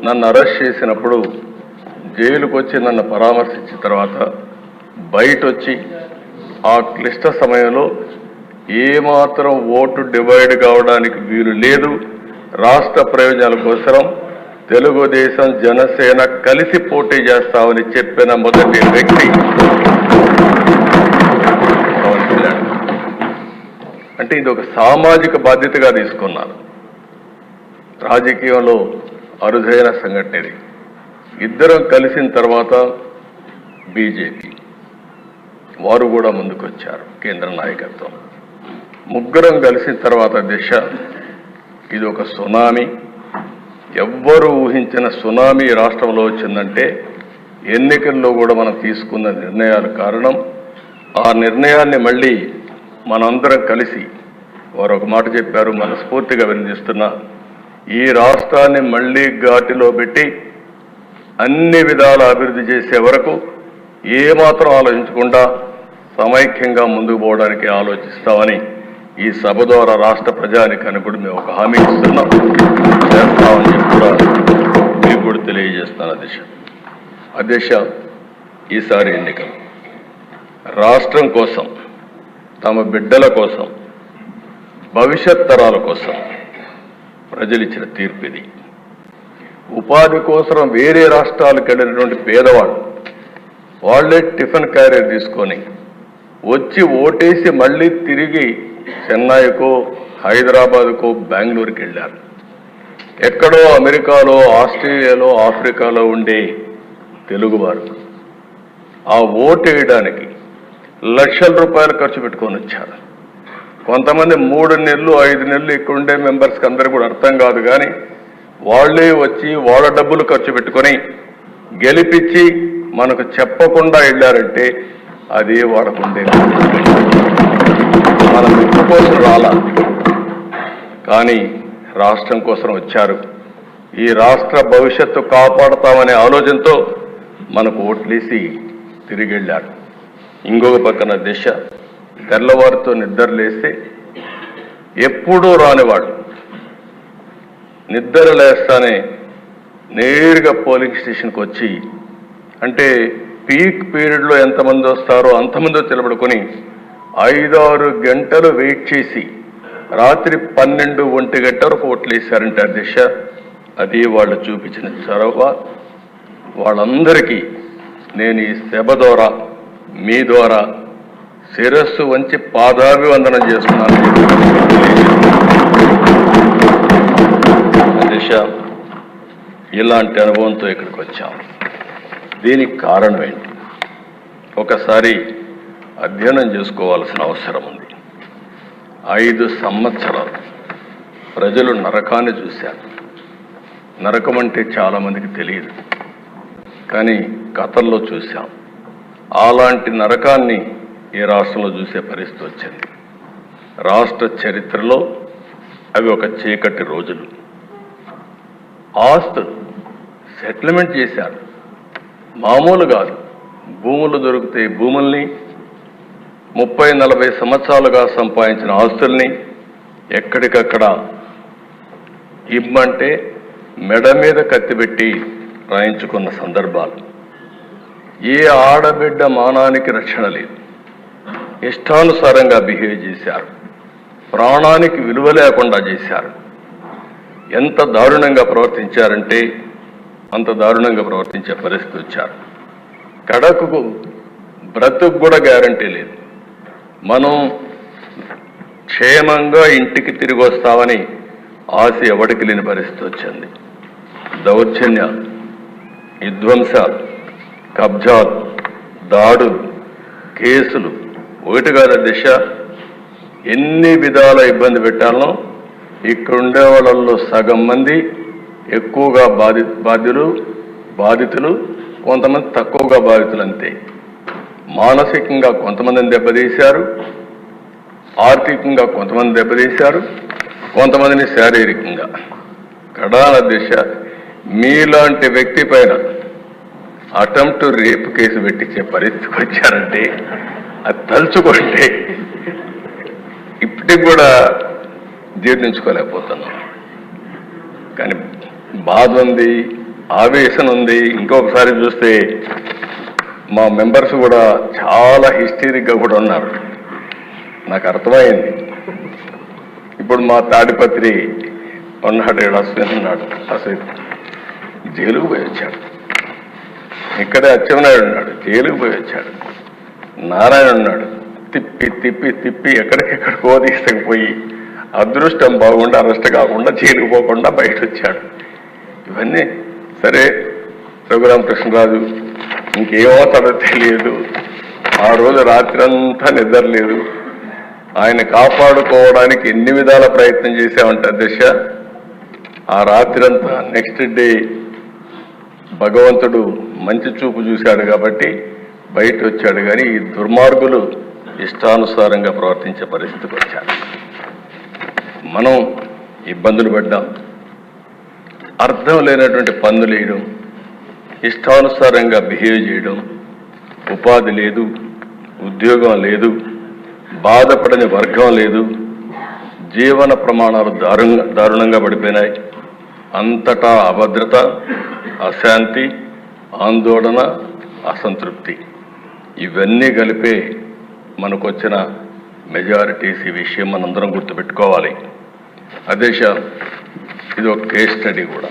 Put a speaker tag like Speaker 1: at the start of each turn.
Speaker 1: నన్ను అరెస్ట్ చేసినప్పుడు జైలుకు వచ్చి నన్ను పరామర్శించిన తర్వాత బయట వచ్చి ఆ క్లిష్ట సమయంలో ఏమాత్రం ఓటు డివైడ్ కావడానికి వీలు లేదు, రాష్ట్ర ప్రయోజనాల కోసం తెలుగుదేశం జనసేన కలిసి పోటీ చేస్తామని చెప్పిన మొదటి వ్యక్తి పవన్ కళ్యాణ్. అంటే ఇది ఒక సామాజిక బాధ్యతగా తీసుకున్నారు. రాజకీయంలో అరుదైన సంఘటన ఇది. ఇద్దరం కలిసిన తర్వాత బీజేపీ వారు కూడా ముందుకొచ్చారు, కేంద్ర నాయకత్వం. ముగ్గురం కలిసిన తర్వాత దిశ ఇది ఒక సునామీ. ఎవ్వరూ ఊహించిన సునామీ రాష్ట్రంలో వచ్చిందంటే ఎన్నికల్లో కూడా మనం తీసుకున్న నిర్ణయాల కారణం. ఆ నిర్ణయాన్ని మళ్ళీ మనందరం కలిసి వారు ఒక మాట చెప్పారు, మనస్ఫూర్తిగా వినిపిస్తున్నా, ఈ రాష్ట్రాన్ని మళ్ళీ ఘాటిలో పెట్టి అన్ని విధాల అభివృద్ధి చేసే వరకు ఏమాత్రం ఆలోచించకుండా సమైక్యంగా ముందుకు పోవడానికి ఆలోచిస్తామని ఈ సభ ద్వారా రాష్ట్ర ప్రజానికాన్ని కూడా మేము ఒక హామీ ఇస్తున్నాం, చేస్తామని చెప్పి కూడా మీకు కూడా తెలియజేస్తున్నాను. అధ్యక్ష, ఈసారి ఎన్నికలు రాష్ట్రం కోసం, తమ బిడ్డల కోసం, భవిష్యత్ తరాల కోసం ప్రజలు ఇచ్చిన తీర్పు ఇది. ఉపాధి కోసం వేరే రాష్ట్రాలకు వెళ్ళినటువంటి పేదవాళ్ళు వాళ్లే టిఫిన్ క్యారియర్ తీసుకొని వచ్చి ఓటేసి మళ్ళీ తిరిగి చెన్నైకో, హైదరాబాద్కో, బెంగళూరుకి వెళ్ళారు. ఎక్కడో అమెరికాలో, ఆస్ట్రేలియాలో, ఆఫ్రికాలో ఉండే తెలుగువారు ఆ ఓటు వేయడానికి లక్షల రూపాయలు ఖర్చు పెట్టుకొని వచ్చారు. కొంతమంది 3 నెలలు 5 నెలలు ఇక్కడ ఉండే మెంబర్స్కి అందరూ కూడా అర్థం కాదు, కానీ వాళ్లే వచ్చి వాళ్ళ డబ్బులు ఖర్చు పెట్టుకొని గెలిపించి మనకు చెప్పకుండా వెళ్ళారంటే అది వాళ్ళకుండే. మన మెప్పు కోసం రాలా, కానీ రాష్ట్రం కోసం వచ్చారు. ఈ రాష్ట్ర భవిష్యత్తు కాపాడుతామనే ఆలోచనతో మనకు ఓట్లేసి తిరిగి వెళ్ళారు. ఇంకొక పక్కన దిశ తెల్లవారితో నిద్రలేస్తే ఎప్పుడూ రానివాడు నిద్ర లేస్తానే నేరుగా పోలింగ్ స్టేషన్కి వచ్చి, అంటే పీక్ పీరియడ్లో ఎంతమంది వస్తారో అంతమంది నిలబడుకొని 5-6 గంటలు వెయిట్ చేసి రాత్రి 12-1 గంట వరకు ఓట్లేశారంటే అధ్యక్ష, అది వాళ్ళు చూపించిన చొరవ. వాళ్ళందరికీ నేను ఈ సభ ద్వారా, మీ ద్వారా శిరస్సు వంచి పాదాభివందనం చేస్తున్నాను. అధ్యక్ష, ఇలాంటి అనుభవంతో ఇక్కడికి వచ్చాం. దీనికి కారణం ఏంటి? ఒకసారి అధ్యయనం చేసుకోవాల్సిన అవసరం ఉంది. 5 సంవత్సరాలు ప్రజలు నరకాన్ని చూశారు. నరకం అంటే చాలామందికి తెలియదు, కానీ కథల్లో చూశాం. అలాంటి నరకాన్ని ఈ రాష్ట్రంలో చూసే పరిస్థితి వచ్చింది. రాష్ట్ర చరిత్రలో అవి ఒక చీకటి రోజులు. ఆస్తులు సెటిల్మెంట్ చేశారు, మామూలు కాదు. భూములు దొరికితే భూముల్ని, 30-40 సంవత్సరాలుగా సంపాదించిన ఆస్తుల్ని ఎక్కడికక్కడ ఇమ్మంటే మెడ మీద కత్తిపెట్టి రాయించుకున్న సందర్భాలు. ఏ ఆడబిడ్డ మానానికి రక్షణ లేదు, ఇష్టానుసారంగా బిహేవ్ చేశారు, ప్రాణానికి విలువ లేకుండా చేశారు. ఎంత దారుణంగా ప్రవర్తించారంటే అంత దారుణంగా ప్రవర్తించే పరిస్థితి వచ్చారు. కడకు బ్రతుకు కూడా గ్యారంటీ లేదు. మనం క్షేమంగా ఇంటికి తిరిగి వస్తామని ఆశ ఎవడికి లేని పరిస్థితి వచ్చింది. దౌర్జన్యాలు, విధ్వంసాలు, కబ్జాలు, దాడులు, కేసులు ఒకటి కాదు దిశ. ఎన్ని విధాల ఇబ్బంది పెట్టాలనో ఇక్కడ ఉండే వాళ్ళల్లో సగం మంది ఎక్కువగా బాధితులు, కొంతమంది తక్కువగా బాధితులు అంతే. మానసికంగా కొంతమందిని దెబ్బతీశారు, ఆర్థికంగా కొంతమంది దెబ్బతీశారు, కొంతమందిని శారీరకంగా. కడాన దిశ మీలాంటి వ్యక్తి పైన అటెంప్ట్ రేప్ కేసు పెట్టించే పరిస్థితికి వచ్చారంటే అది తలుచుకుంటే ఇప్పటికి కూడా జీర్ణించుకోలేకపోతున్నాం. కానీ బాధ ఉంది, ఆవేశం ఉంది. ఇంకొకసారి చూస్తే మా మెంబర్స్ కూడా చాలా హిస్టరిక్గా కూడా ఉన్నారు. నాకు అర్థమైంది. ఇప్పుడు మా తాడిపత్రి ఉన్నాడు, అశ్విన్ ఉన్నాడు. అశ్విన్ జైలుకు పోయి వచ్చాడు. ఇక్కడే అచ్చెన్నాయుడు ఉన్నాడు, జైలుకు పోయి వచ్చాడు. నారాయణ ఉన్నాడు, తిప్పి తిప్పి తిప్పి ఎక్కడికెక్కడికో తీసుకుపోయి అదృష్టం బాగుండా అరెస్ట్ కాకుండా జైలుకు పోకుండా బయట వచ్చాడు. ఇవన్నీ సరే. రఘురామకృష్ణరాజు ఇంకేమవుతాడో తెలియదు. ఆ రోజు రాత్రంతా నిద్రలేదు. ఆయన కాపాడుకోవడానికి ఎన్ని విధాల ప్రయత్నం చేశామంటే అధ్యక్ష, ఆ రాత్రంతా నెక్స్ట్ డే భగవంతుడు మంచి చూపు చూశాడు కాబట్టి బయట వచ్చాడు. కానీ ఈ దుర్మార్గులు ఇష్టానుసారంగా ప్రవర్తించే పరిస్థితికి వచ్చారు. మనం ఇబ్బందులు పడ్డాం. అర్థం లేనటువంటి పన్నులు వేయడం, ఇష్టానుసారంగా బిహేవ్ చేయడం, ఉపాధి లేదు, ఉద్యోగం లేదు, బాధపడని వర్గం లేదు, జీవన ప్రమాణాలు దారుణంగా పడిపోయినాయి. అంతటా అభద్రత, అశాంతి, ఆందోళన, అసంతృప్తి ఇవన్నీ కలిపే మనకు వచ్చిన మెజారిటీస్. ఈ విషయం మనందరం గుర్తుపెట్టుకోవాలి. అధ్యక్ష, ఇది ఒక కేస్ స్టడీ కూడా.